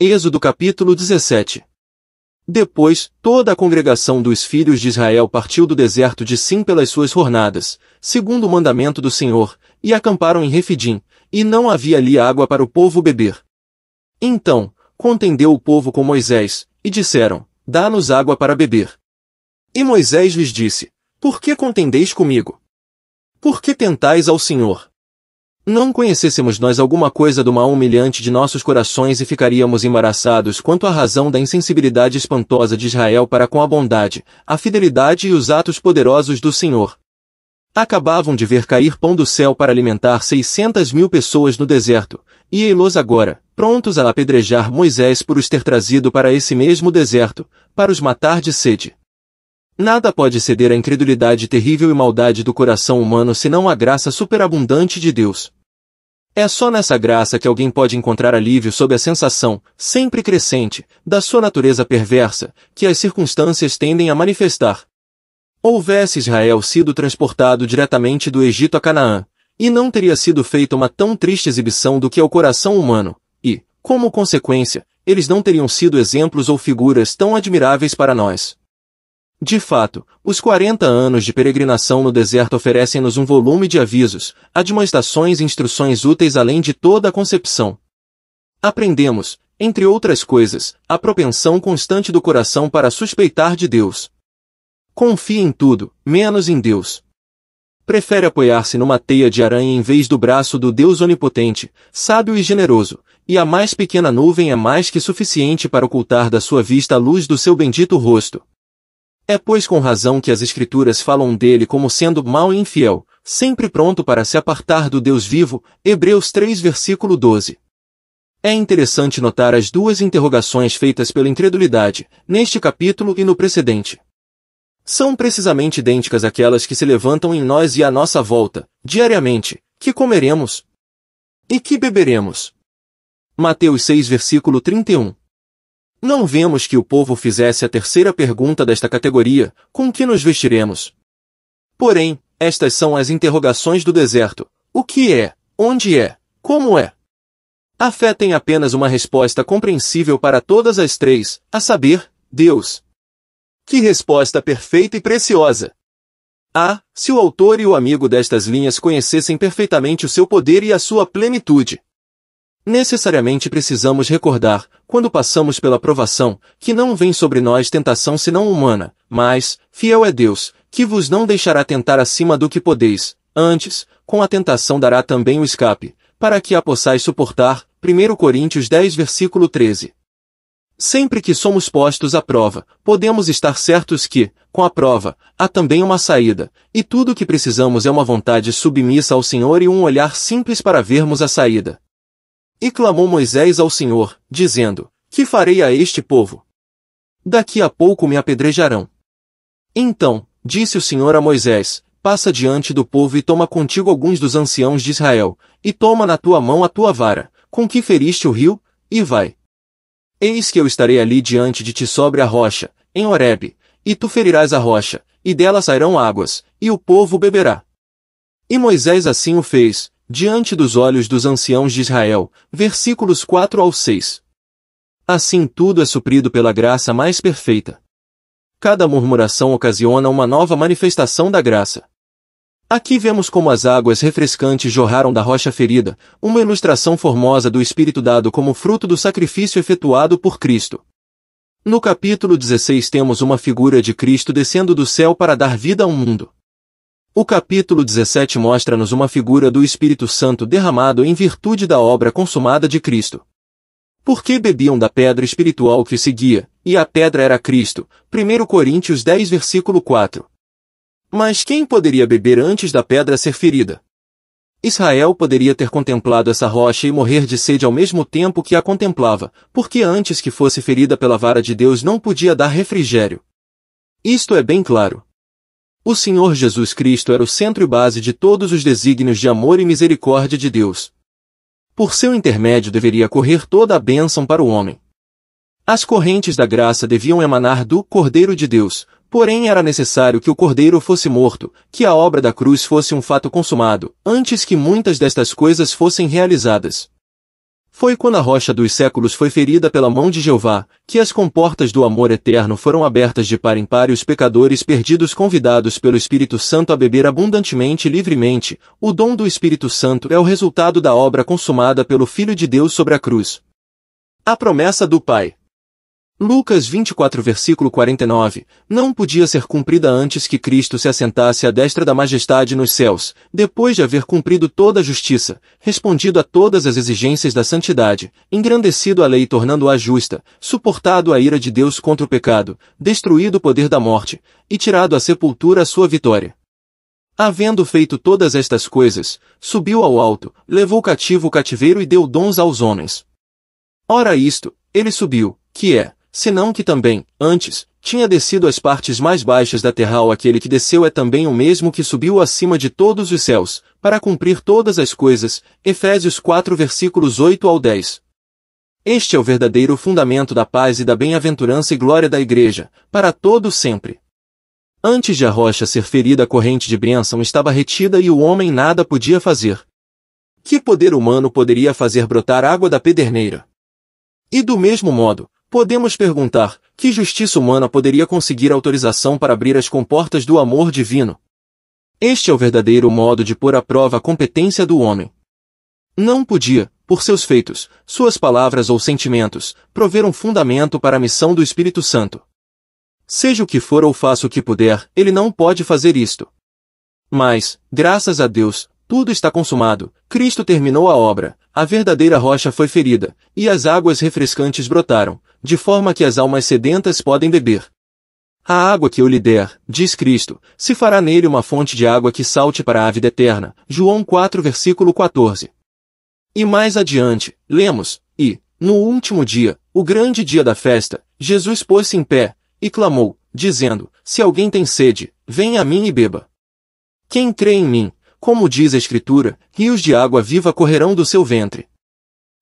Êxodo capítulo 17. Depois, toda a congregação dos filhos de Israel partiu do deserto de Sim pelas suas jornadas, segundo o mandamento do Senhor, e acamparam em Refidim, e não havia ali água para o povo beber. Então, contendeu o povo com Moisés, e disseram, dá-nos água para beber. E Moisés lhes disse, por que contendeis comigo? Por que tentais ao Senhor? Não conhecêssemos nós alguma coisa do mal humilhante de nossos corações e ficaríamos embaraçados quanto à razão da insensibilidade espantosa de Israel para com a bondade, a fidelidade e os atos poderosos do Senhor. Acabavam de ver cair pão do céu para alimentar 600.000 pessoas no deserto, e ei-los agora, prontos a apedrejar Moisés por os ter trazido para esse mesmo deserto, para os matar de sede. Nada pode ceder à incredulidade terrível e maldade do coração humano senão a graça superabundante de Deus. É só nessa graça que alguém pode encontrar alívio sob a sensação, sempre crescente, da sua natureza perversa, que as circunstâncias tendem a manifestar. Houvesse Israel sido transportado diretamente do Egito a Canaã, e não teria sido feita uma tão triste exibição do que é o coração humano, e, como consequência, eles não teriam sido exemplos ou figuras tão admiráveis para nós. De fato, os 40 anos de peregrinação no deserto oferecem-nos um volume de avisos, admoestações e instruções úteis além de toda a concepção. Aprendemos, entre outras coisas, a propensão constante do coração para suspeitar de Deus. Confia em tudo, menos em Deus. Prefere apoiar-se numa teia de aranha em vez do braço do Deus onipotente, sábio e generoso, e a mais pequena nuvem é mais que suficiente para ocultar da sua vista a luz do seu bendito rosto. É pois com razão que as Escrituras falam dele como sendo mau e infiel, sempre pronto para se apartar do Deus vivo, Hebreus 3 versículo 12. É interessante notar as duas interrogações feitas pela incredulidade, neste capítulo e no precedente. São precisamente idênticas àquelas que se levantam em nós e à nossa volta, diariamente, que comeremos? E que beberemos? Mateus 6 versículo 31. Não vemos que o povo fizesse a terceira pergunta desta categoria, com que nos vestiremos? Porém, estas são as interrogações do deserto. O que é? Onde é? Como é? A fé tem apenas uma resposta compreensível para todas as três, a saber, Deus. Que resposta perfeita e preciosa! Ah, se o autor e o amigo destas linhas conhecessem perfeitamente o seu poder e a sua plenitude! Necessariamente precisamos recordar, quando passamos pela provação, que não vem sobre nós tentação senão humana, mas, fiel é Deus, que vos não deixará tentar acima do que podeis, antes, com a tentação dará também o escape, para que a possais suportar. 1 Coríntios 10 versículo 13. Sempre que somos postos à prova, podemos estar certos que, com a prova, há também uma saída, e tudo o que precisamos é uma vontade submissa ao Senhor e um olhar simples para vermos a saída. E clamou Moisés ao Senhor, dizendo, que farei a este povo? Daqui a pouco me apedrejarão. Então, disse o Senhor a Moisés, passa diante do povo e toma contigo alguns dos anciãos de Israel, e toma na tua mão a tua vara, com que feriste o rio, e vai. Eis que eu estarei ali diante de ti sobre a rocha, em Horebe, e tu ferirás a rocha, e dela sairão águas, e o povo beberá. E Moisés assim o fez, diante dos olhos dos anciãos de Israel, versículos 4 ao 6. Assim tudo é suprido pela graça mais perfeita. Cada murmuração ocasiona uma nova manifestação da graça. Aqui vemos como as águas refrescantes jorraram da rocha ferida, uma ilustração formosa do Espírito dado como fruto do sacrifício efetuado por Cristo. No capítulo 16 temos uma figura de Cristo descendo do céu para dar vida ao mundo. O capítulo 17 mostra-nos uma figura do Espírito Santo derramado em virtude da obra consumada de Cristo. Porque bebiam da pedra espiritual que os seguia, e a pedra era Cristo. 1 Coríntios 10 versículo 4. Mas quem poderia beber antes da pedra ser ferida? Israel poderia ter contemplado essa rocha e morrer de sede ao mesmo tempo que a contemplava, porque antes que fosse ferida pela vara de Deus não podia dar refrigério. Isto é bem claro. O Senhor Jesus Cristo era o centro e base de todos os desígnios de amor e misericórdia de Deus. Por seu intermédio deveria correr toda a bênção para o homem. As correntes da graça deviam emanar do Cordeiro de Deus, porém era necessário que o Cordeiro fosse morto, que a obra da cruz fosse um fato consumado, antes que muitas destas coisas fossem realizadas. Foi quando a rocha dos séculos foi ferida pela mão de Jeová, que as comportas do amor eterno foram abertas de par em par e os pecadores perdidos convidados pelo Espírito Santo a beber abundantemente e livremente. O dom do Espírito Santo é o resultado da obra consumada pelo Filho de Deus sobre a cruz. A promessa do Pai. Lucas 24 versículo 49, não podia ser cumprida antes que Cristo se assentasse à destra da majestade nos céus, depois de haver cumprido toda a justiça, respondido a todas as exigências da santidade, engrandecido a lei tornando-a justa, suportado a ira de Deus contra o pecado, destruído o poder da morte, e tirado à sepultura a sua vitória. Havendo feito todas estas coisas, subiu ao alto, levou cativo o cativeiro e deu dons aos homens. Ora isto, ele subiu, que é, senão que também, antes, tinha descido às partes mais baixas da terra. Aquele que desceu é também o mesmo que subiu acima de todos os céus, para cumprir todas as coisas. Efésios 4 versículos 8 ao 10. Este é o verdadeiro fundamento da paz e da bem-aventurança e glória da Igreja, para todo sempre. Antes de a rocha ser ferida, a corrente de bênção estava retida e o homem nada podia fazer. Que poder humano poderia fazer brotar água da pederneira? E do mesmo modo, podemos perguntar, que justiça humana poderia conseguir autorização para abrir as comportas do amor divino? Este é o verdadeiro modo de pôr à prova a competência do homem. Não podia, por seus feitos, suas palavras ou sentimentos, prover um fundamento para a missão do Espírito Santo. Seja o que for ou faça o que puder, ele não pode fazer isto. Mas, graças a Deus, tudo está consumado, Cristo terminou a obra, a verdadeira rocha foi ferida, e as águas refrescantes brotaram, de forma que as almas sedentas podem beber. A água que eu lhe der, diz Cristo, se fará nele uma fonte de água que salte para a vida eterna. João 4 versículo 14. E mais adiante, lemos, e, no último dia, o grande dia da festa, Jesus pôs-se em pé, e clamou, dizendo, se alguém tem sede, venha a mim e beba. Quem crê em mim, como diz a Escritura, rios de água viva correrão do seu ventre.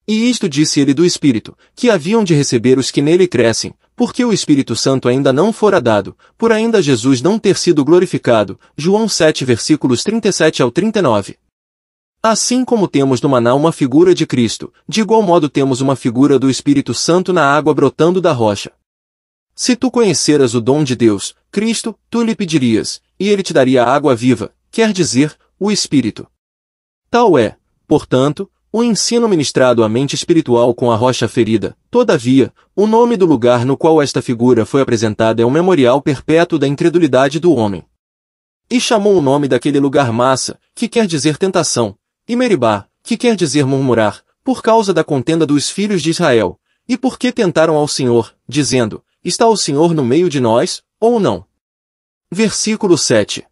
E isto disse ele do Espírito, que haviam de receber os que nele crescem, porque o Espírito Santo ainda não fora dado, por ainda Jesus não ter sido glorificado. João 7 versículos 37 ao 39. Assim como temos no maná uma figura de Cristo, de igual modo temos uma figura do Espírito Santo na água brotando da rocha. Se tu conheceras o dom de Deus, Cristo, tu lhe pedirias, e ele te daria a água viva, quer dizer, o Espírito. Tal é, portanto, o ensino ministrado à mente espiritual com a rocha ferida. Todavia, o nome do lugar no qual esta figura foi apresentada é um memorial perpétuo da incredulidade do homem. E chamou o nome daquele lugar Massa, que quer dizer tentação, e Meribá, que quer dizer murmurar, por causa da contenda dos filhos de Israel, e porque tentaram ao Senhor, dizendo, está o Senhor no meio de nós, ou não? Versículo 7.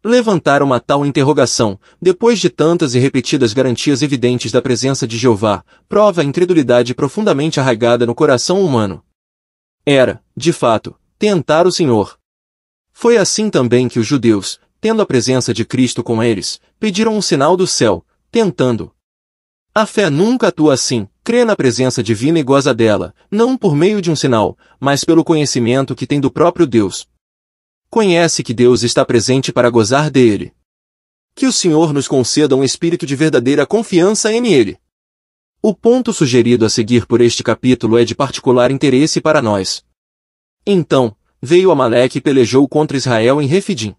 Levantaram uma tal interrogação, depois de tantas e repetidas garantias evidentes da presença de Jeová, prova a incredulidade profundamente arraigada no coração humano. Era, de fato, tentar o Senhor. Foi assim também que os judeus, tendo a presença de Cristo com eles, pediram um sinal do céu, tentando. A fé nunca atua assim, crê na presença divina e goza dela, não por meio de um sinal, mas pelo conhecimento que tem do próprio Deus. Conhece que Deus está presente para gozar dele. Que o Senhor nos conceda um espírito de verdadeira confiança em Ele. O ponto sugerido a seguir por este capítulo é de particular interesse para nós. Então, veio Amaleque e pelejou contra Israel em Refidim.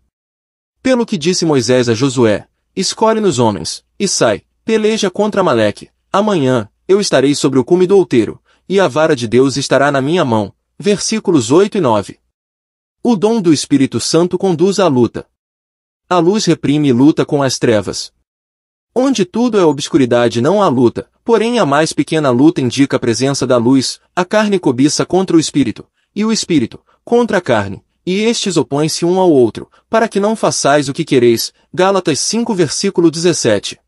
Pelo que disse Moisés a Josué, escolhe-nos homens, e sai, peleja contra Amaleque. Amanhã, eu estarei sobre o cume do outeiro, e a vara de Deus estará na minha mão. Versículos 8 e 9. O dom do Espírito Santo conduz à luta. A luz reprime e luta com as trevas. Onde tudo é obscuridade não há luta, porém a mais pequena luta indica a presença da luz. A carne cobiça contra o Espírito, e o Espírito, contra a carne, e estes opõem-se um ao outro, para que não façais o que quereis. Gálatas 5 versículo 17.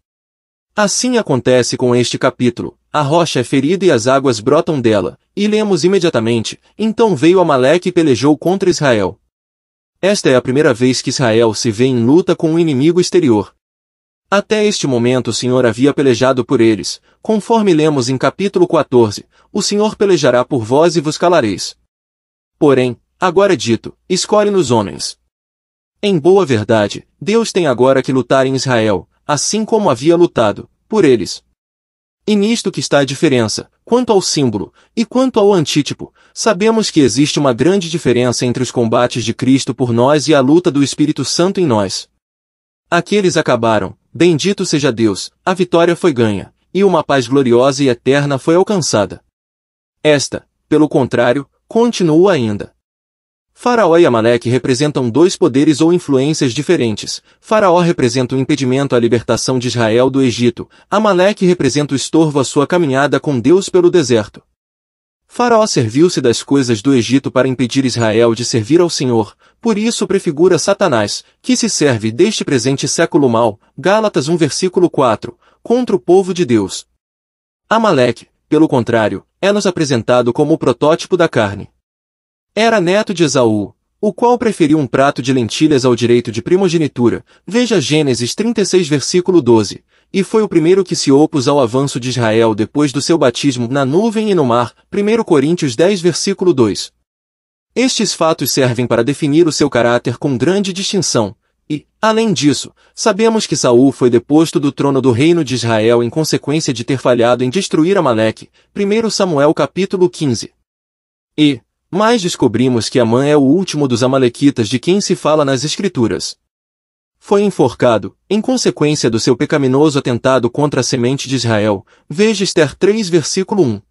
Assim acontece com este capítulo, a rocha é ferida e as águas brotam dela, e lemos imediatamente, então veio Amaleque e pelejou contra Israel. Esta é a primeira vez que Israel se vê em luta com um inimigo exterior. Até este momento o Senhor havia pelejado por eles, conforme lemos em capítulo 14, o Senhor pelejará por vós e vos calareis. Porém, agora é dito, escolhe-nos homens. Em boa verdade, Deus tem agora que lutar em Israel, assim como havia lutado, por eles. E nisto que está a diferença, quanto ao símbolo, e quanto ao antítipo, sabemos que existe uma grande diferença entre os combates de Cristo por nós e a luta do Espírito Santo em nós. Aqueles acabaram, bendito seja Deus, a vitória foi ganha, e uma paz gloriosa e eterna foi alcançada. Esta, pelo contrário, continua ainda. Faraó e Amaleque representam dois poderes ou influências diferentes. Faraó representa o impedimento à libertação de Israel do Egito, Amaleque representa o estorvo à sua caminhada com Deus pelo deserto. Faraó serviu-se das coisas do Egito para impedir Israel de servir ao Senhor, por isso prefigura Satanás, que se serve deste presente século mau, Gálatas 1 versículo 4, contra o povo de Deus. Amaleque, pelo contrário, é-nos apresentado como o protótipo da carne. Era neto de Esaú, o qual preferiu um prato de lentilhas ao direito de primogenitura, veja Gênesis 36 versículo 12, e foi o primeiro que se opôs ao avanço de Israel depois do seu batismo na nuvem e no mar, 1 Coríntios 10 versículo 2. Estes fatos servem para definir o seu caráter com grande distinção, e, além disso, sabemos que Saul foi deposto do trono do reino de Israel em consequência de ter falhado em destruir Amaleque, 1 Samuel capítulo 15. E, mas descobrimos que Amã é o último dos amalequitas de quem se fala nas Escrituras. Foi enforcado, em consequência do seu pecaminoso atentado contra a semente de Israel, veja Ester 3 versículo 1.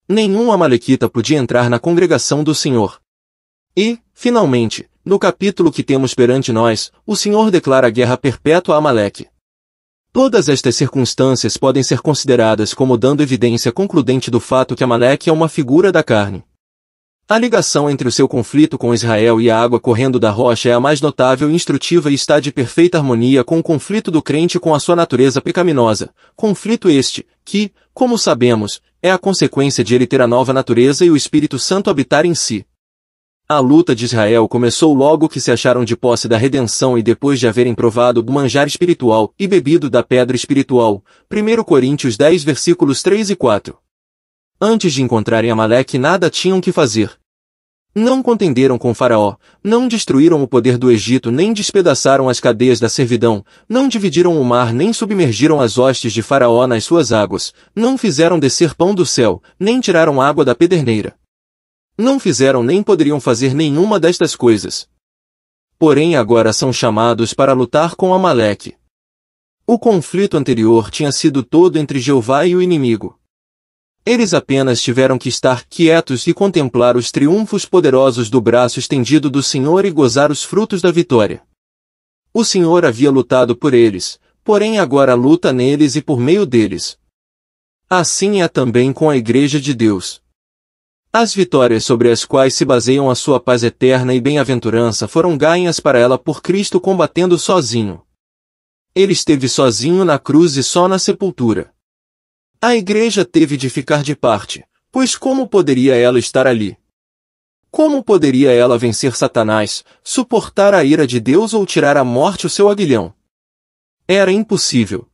Nenhum amalequita podia entrar na congregação do Senhor. E, finalmente, no capítulo que temos perante nós, o Senhor declara guerra perpétua a Amaleque. Todas estas circunstâncias podem ser consideradas como dando evidência concludente do fato que Amaleque é uma figura da carne. A ligação entre o seu conflito com Israel e a água correndo da rocha é a mais notável e instrutiva e está de perfeita harmonia com o conflito do crente com a sua natureza pecaminosa, conflito este, que, como sabemos, é a consequência de ele ter a nova natureza e o Espírito Santo habitar em si. A luta de Israel começou logo que se acharam de posse da redenção e depois de haverem provado do manjar espiritual e bebido da pedra espiritual, 1 Coríntios 10 versículos 3 e 4. Antes de encontrarem Amaleque nada tinham que fazer. Não contenderam com Faraó, não destruíram o poder do Egito nem despedaçaram as cadeias da servidão, não dividiram o mar nem submergiram as hostes de Faraó nas suas águas, não fizeram descer pão do céu, nem tiraram água da pederneira. Não fizeram nem poderiam fazer nenhuma destas coisas. Porém agora são chamados para lutar com Amaleque. O conflito anterior tinha sido todo entre Jeová e o inimigo. Eles apenas tiveram que estar quietos e contemplar os triunfos poderosos do braço estendido do Senhor e gozar os frutos da vitória. O Senhor havia lutado por eles, porém agora luta neles e por meio deles. Assim é também com a Igreja de Deus. As vitórias sobre as quais se baseiam a sua paz eterna e bem-aventurança foram ganhas para ela por Cristo combatendo sozinho. Ele esteve sozinho na cruz e só na sepultura. A Igreja teve de ficar de parte, pois como poderia ela estar ali? Como poderia ela vencer Satanás, suportar a ira de Deus ou tirar à morte o seu aguilhão? Era impossível.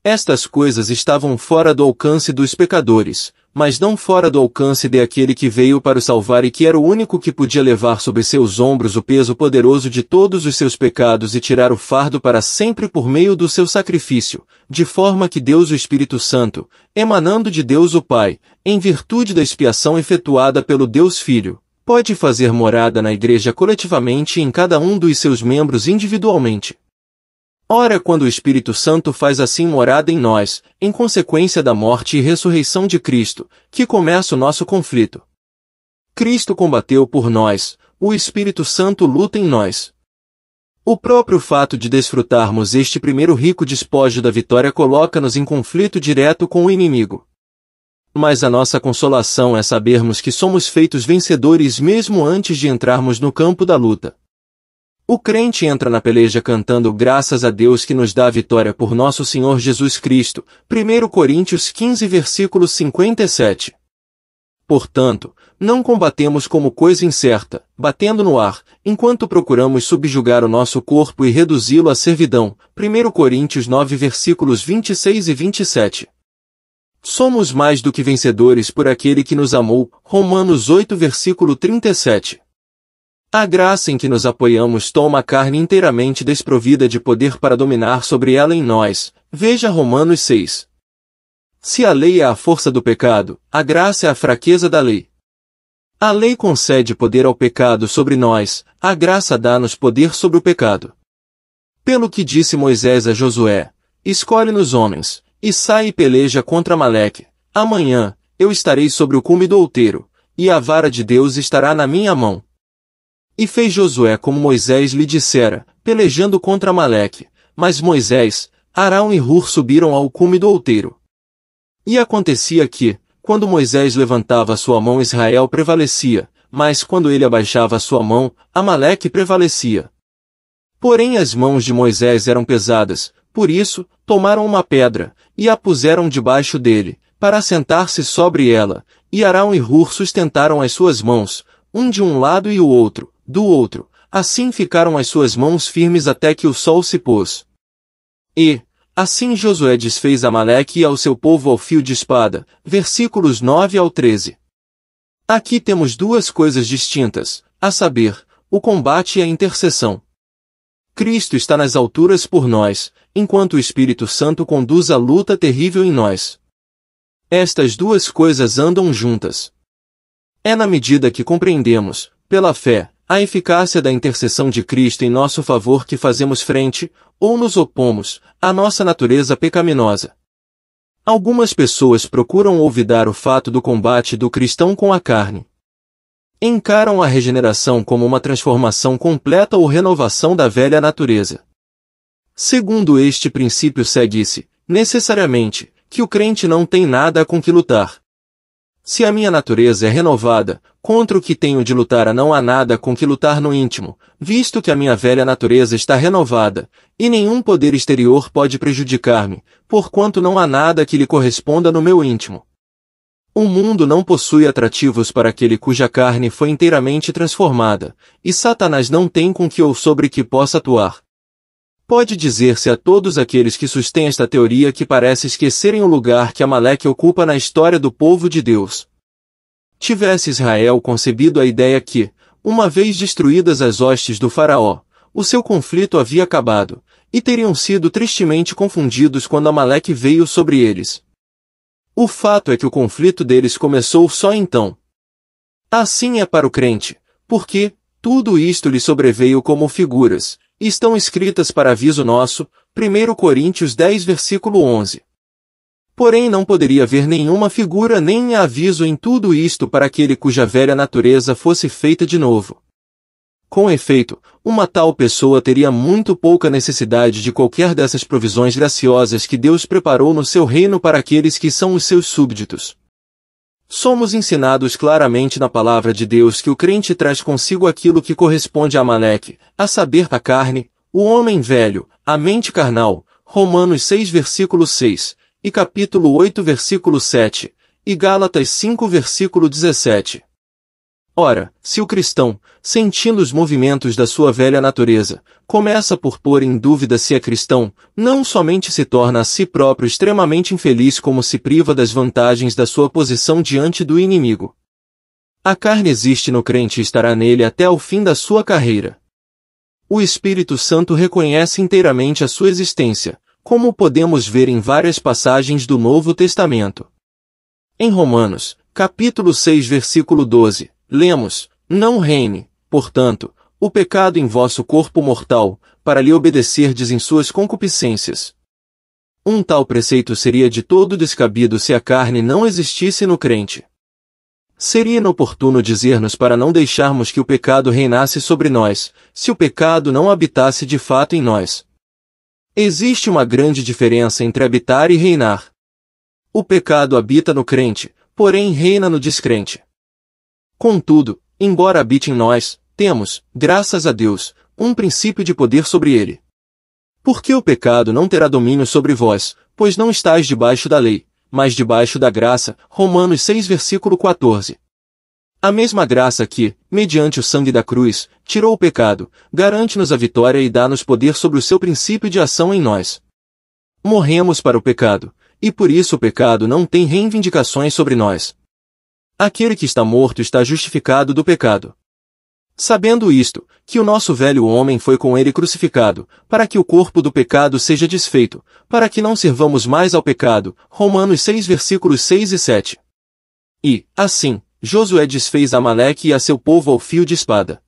Estas coisas estavam fora do alcance dos pecadores, mas não fora do alcance de aquele que veio para o salvar e que era o único que podia levar sobre seus ombros o peso poderoso de todos os seus pecados e tirar o fardo para sempre por meio do seu sacrifício, de forma que Deus o Espírito Santo, emanando de Deus o Pai, em virtude da expiação efetuada pelo Deus Filho, pode fazer morada na Igreja coletivamente e em cada um dos seus membros individualmente. Ora, quando o Espírito Santo faz assim morada em nós, em consequência da morte e ressurreição de Cristo, que começa o nosso conflito. Cristo combateu por nós, o Espírito Santo luta em nós. O próprio fato de desfrutarmos este primeiro rico despojo da vitória coloca-nos em conflito direto com o inimigo. Mas a nossa consolação é sabermos que somos feitos vencedores mesmo antes de entrarmos no campo da luta. O crente entra na peleja cantando graças a Deus que nos dá a vitória por nosso Senhor Jesus Cristo, 1 Coríntios 15 versículo 57. Portanto, não combatemos como coisa incerta, batendo no ar, enquanto procuramos subjugar o nosso corpo e reduzi-lo à servidão, 1 Coríntios 9 versículos 26 e 27. Somos mais do que vencedores por aquele que nos amou, Romanos 8 versículo 37. A graça em que nos apoiamos toma a carne inteiramente desprovida de poder para dominar sobre ela em nós. Veja Romanos 6. Se a lei é a força do pecado, a graça é a fraqueza da lei. A lei concede poder ao pecado sobre nós, a graça dá-nos poder sobre o pecado. Pelo que disse Moisés a Josué: escolhe-nos homens, e sai e peleja contra Amaleque. Amanhã, eu estarei sobre o cume do outeiro, e a vara de Deus estará na minha mão. E fez Josué como Moisés lhe dissera, pelejando contra Amaleque. Mas Moisés, Arão e Hur subiram ao cume do outeiro. E acontecia que, quando Moisés levantava a sua mão, Israel prevalecia, mas quando ele abaixava a sua mão, Amaleque prevalecia. Porém as mãos de Moisés eram pesadas, por isso, tomaram uma pedra, e a puseram debaixo dele, para assentar-se sobre ela, e Arão e Hur sustentaram as suas mãos, um de um lado e o outro, do outro, assim ficaram as suas mãos firmes até que o sol se pôs. E, assim Josué desfez Amaleque e ao seu povo ao fio de espada, versículos 9 ao 13. Aqui temos duas coisas distintas, a saber, o combate e a intercessão. Cristo está nas alturas por nós, enquanto o Espírito Santo conduz a luta terrível em nós. Estas duas coisas andam juntas. É na medida que compreendemos, pela fé, a eficácia da intercessão de Cristo em nosso favor que fazemos frente, ou nos opomos, à nossa natureza pecaminosa. Algumas pessoas procuram olvidar o fato do combate do cristão com a carne. Encaram a regeneração como uma transformação completa ou renovação da velha natureza. Segundo este princípio segue-se, necessariamente, que o crente não tem nada com que lutar. Se a minha natureza é renovada, contra o que tenho de lutar não há nada com que lutar no íntimo, visto que a minha velha natureza está renovada, e nenhum poder exterior pode prejudicar-me, porquanto não há nada que lhe corresponda no meu íntimo. O mundo não possui atrativos para aquele cuja carne foi inteiramente transformada, e Satanás não tem com que ou sobre que possa atuar. Pode dizer-se a todos aqueles que sustêm esta teoria que parece esquecerem o lugar que Amaleque ocupa na história do povo de Deus. Tivesse Israel concebido a ideia que, uma vez destruídas as hostes do faraó, o seu conflito havia acabado, e teriam sido tristemente confundidos quando Amaleque veio sobre eles. O fato é que o conflito deles começou só então. Assim é para o crente, porque tudo isto lhe sobreveio como figuras, e estão escritas para aviso nosso, 1 Coríntios 10 versículo 11. Porém não poderia haver nenhuma figura nem aviso em tudo isto para aquele cuja velha natureza fosse feita de novo. Com efeito, uma tal pessoa teria muito pouca necessidade de qualquer dessas provisões graciosas que Deus preparou no seu reino para aqueles que são os seus súbditos. Somos ensinados claramente na palavra de Deus que o crente traz consigo aquilo que corresponde a Amaleque, a saber a carne, o homem velho, a mente carnal, Romanos 6 versículo 6, e capítulo 8 versículo 7, e Gálatas 5 versículo 17. Ora, se o cristão, sentindo os movimentos da sua velha natureza, começa por pôr em dúvida se é cristão, não somente se torna a si próprio extremamente infeliz como se priva das vantagens da sua posição diante do inimigo. A carne existe no crente e estará nele até o fim da sua carreira. O Espírito Santo reconhece inteiramente a sua existência, como podemos ver em várias passagens do Novo Testamento. Em Romanos, capítulo 6 versículo 12, lemos: não reine, portanto, o pecado em vosso corpo mortal, para lhe obedecerdes em suas concupiscências. Um tal preceito seria de todo descabido se a carne não existisse no crente. Seria inoportuno dizer-nos para não deixarmos que o pecado reinasse sobre nós, se o pecado não habitasse de fato em nós. Existe uma grande diferença entre habitar e reinar. O pecado habita no crente, porém reina no descrente. Contudo, embora habite em nós, temos, graças a Deus, um princípio de poder sobre ele. Porque o pecado não terá domínio sobre vós, pois não estáis debaixo da lei, mas debaixo da graça, Romanos 6 versículo 14. A mesma graça que, mediante o sangue da cruz, tirou o pecado, garante-nos a vitória e dá-nos poder sobre o seu princípio de ação em nós. Morremos para o pecado, e por isso o pecado não tem reivindicações sobre nós. Aquele que está morto está justificado do pecado. Sabendo isto, que o nosso velho homem foi com ele crucificado, para que o corpo do pecado seja desfeito, para que não servamos mais ao pecado. Romanos 6 versículos 6 e 7. E, assim, Josué desfez Amaleque e a seu povo ao fio de espada.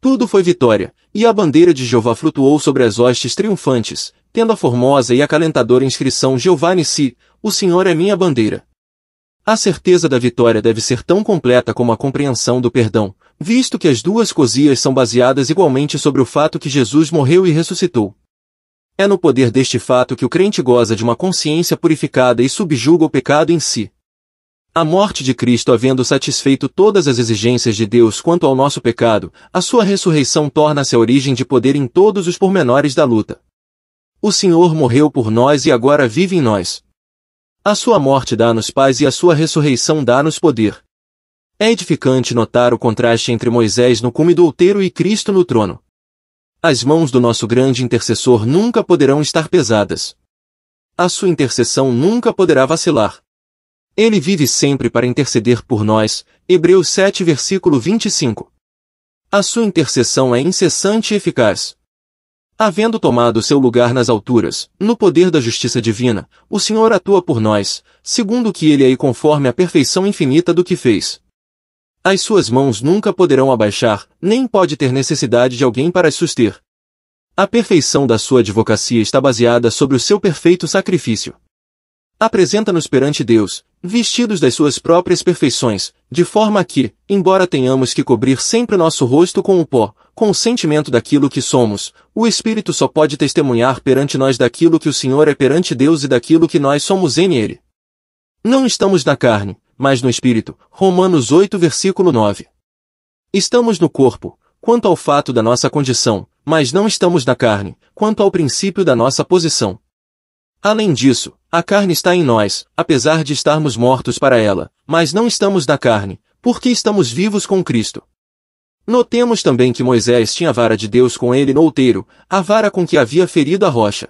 Tudo foi vitória, e a bandeira de Jeová flutuou sobre as hostes triunfantes, tendo a formosa e acalentadora inscrição Jeová Nissi, o Senhor é minha bandeira. A certeza da vitória deve ser tão completa como a compreensão do perdão, visto que as duas cosias são baseadas igualmente sobre o fato que Jesus morreu e ressuscitou. É no poder deste fato que o crente goza de uma consciência purificada e subjuga o pecado em si. A morte de Cristo havendo satisfeito todas as exigências de Deus quanto ao nosso pecado, a sua ressurreição torna-se a origem de poder em todos os pormenores da luta. O Senhor morreu por nós e agora vive em nós. A sua morte dá-nos paz e a sua ressurreição dá-nos poder. É edificante notar o contraste entre Moisés no cume do outeiro e Cristo no trono. As mãos do nosso grande intercessor nunca poderão estar pesadas. A sua intercessão nunca poderá vacilar. Ele vive sempre para interceder por nós. Hebreus 7 versículo 25. A sua intercessão é incessante e eficaz. Havendo tomado seu lugar nas alturas, no poder da justiça divina, o Senhor atua por nós, segundo o que ele é e conforme a perfeição infinita do que fez. As suas mãos nunca poderão abaixar, nem pode ter necessidade de alguém para as suster. A perfeição da sua advocacia está baseada sobre o seu perfeito sacrifício. Apresenta-nos perante Deus, vestidos das suas próprias perfeições, de forma que, embora tenhamos que cobrir sempre nosso rosto com o pó, com o sentimento daquilo que somos, o Espírito só pode testemunhar perante nós daquilo que o Senhor é perante Deus e daquilo que nós somos em Ele. Não estamos na carne, mas no Espírito. Romanos 8 versículo 9. Estamos no corpo, quanto ao fato da nossa condição, mas não estamos na carne, quanto ao princípio da nossa posição. Além disso, a carne está em nós, apesar de estarmos mortos para ela, mas não estamos na carne, porque estamos vivos com Cristo. Notemos também que Moisés tinha a vara de Deus com ele no outeiro, a vara com que havia ferido a rocha.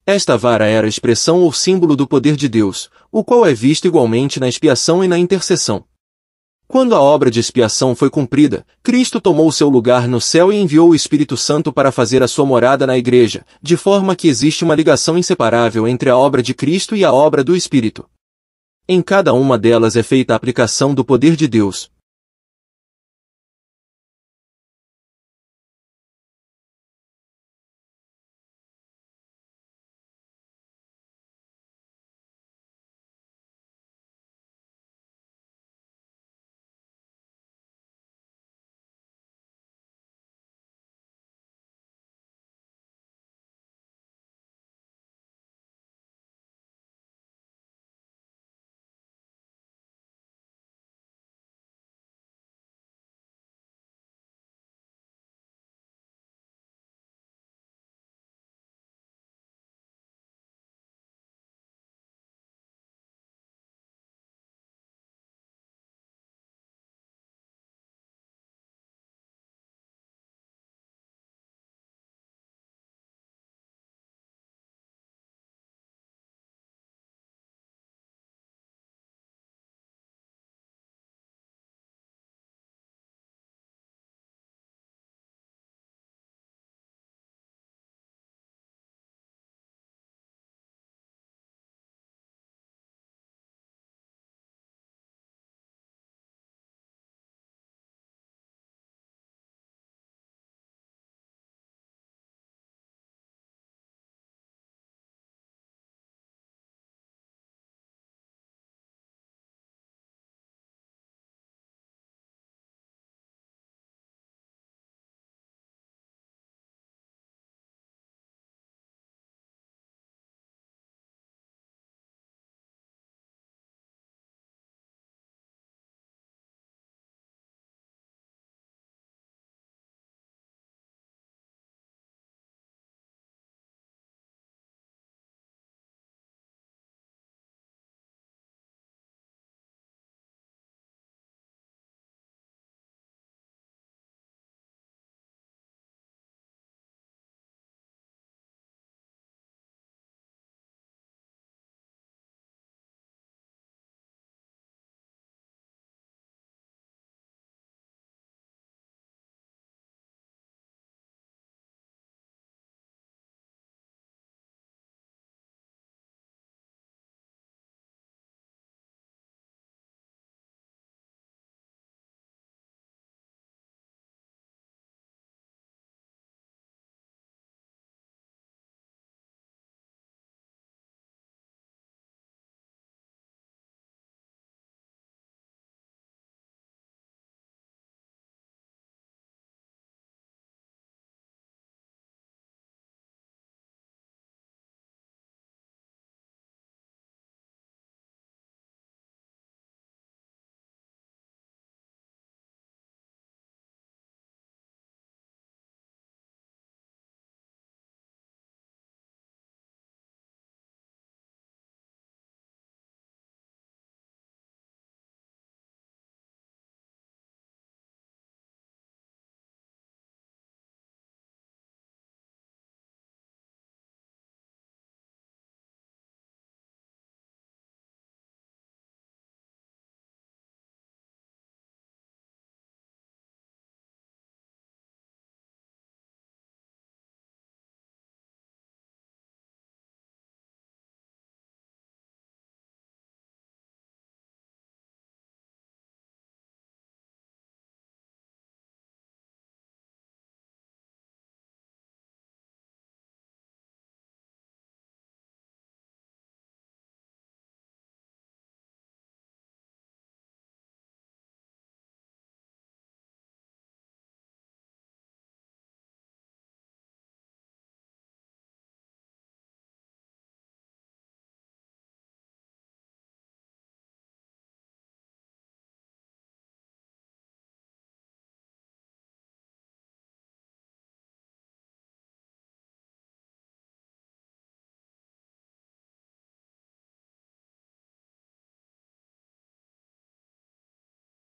Esta vara era a expressão ou símbolo do poder de Deus, o qual é visto igualmente na expiação e na intercessão. Quando a obra de expiação foi cumprida, Cristo tomou seu lugar no céu e enviou o Espírito Santo para fazer a sua morada na Igreja, de forma que existe uma ligação inseparável entre a obra de Cristo e a obra do Espírito. Em cada uma delas é feita a aplicação do poder de Deus.